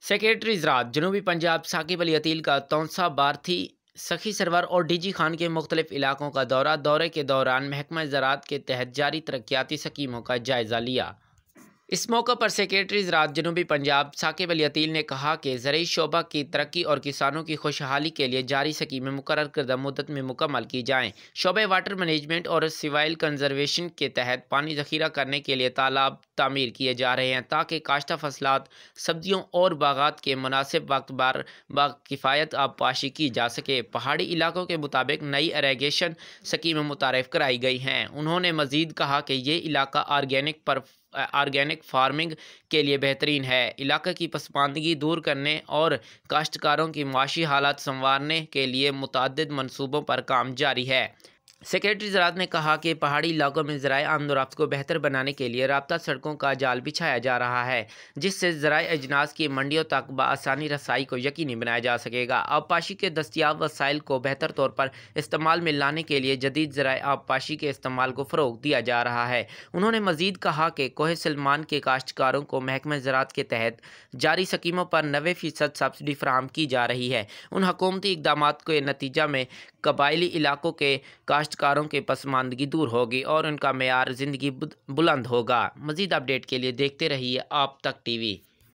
Secretary ज़राअत जनूबी पंजाब साकिब अली अतील का तौंसा बार्थी सखी सरवर और डीजी खान के मुख्तलिफ इलाकों का दौरे के दौरान महकमा ज़राअत के तहत जारी तरक्याती स्कीमों का जायज़ा लिया। इस मौके पर सेक्रेटरी ज़राअत जनूबी पंजाब साकिब अली अतील ने कहा कि ज़रई शोबा की तरक्की और किसानों की खुशहाली के लिए जारी स्कीमें मुकर्रर करदा मुद्दत में मुकम्मल की जाएँ। शोबे वाटर मैनेजमेंट और सिवाइल कंजर्वेशन के तहत पानी ज़ख़ीरा करने के लिए तालाब तामीर किए जा रहे हैं ताकि काश्ता फसलात, सब्जियों और बागात के मुनासिब वक्त बार बाकिफ़ायत आबपाशी की जा सके। पहाड़ी इलाकों के मुताबिक नई इरिगेशन स्कीमें मुतारफ़ कराई गई हैं। उन्होंने मज़ीद कहा कि ये इलाका ऑर्गेनिक फार्मिंग के लिए बेहतरीन है। इलाके की पसमानदगी दूर करने और काश्तकारों की माशी हालात संवारने के लिए मुतअद्दिद मनसूबों पर काम जारी है। सेक्रेटरी ज़राअत ने कहा कि पहाड़ी इलाकों में ज़राए आमदोरफ्त को बेहतर बनाने के लिए राब्ता सड़कों का जाल बिछाया जा रहा है, जिससे ज़राए अजनास की मंडियों तक बआसानी रसाई को यकीनी बनाया जा सकेगा। आबपाशी के दस्तियाब वसाइल को बेहतर तौर पर इस्तेमाल में लाने के लिए जदीद ज़राए आबपाशी के इस्तेमाल को फ़रोग़ दिया जा रहा है। उन्होंने मज़ीद कहा कि कोहे सलमान के काश्तकारों को महकमा ज़राअत के तहत जारी स्कीमों पर 90% सब्सिडी फराहम की जा रही है। उन हुकूमती इक़दामात के नतीजा में कबायली इलाकों के काश्तकारों की पसमानदगी दूर होगी और उनका मेयार ज़िंदगी बुलंद होगा। मज़ीद अपडेट के लिए देखते रहिए आप तक टीवी।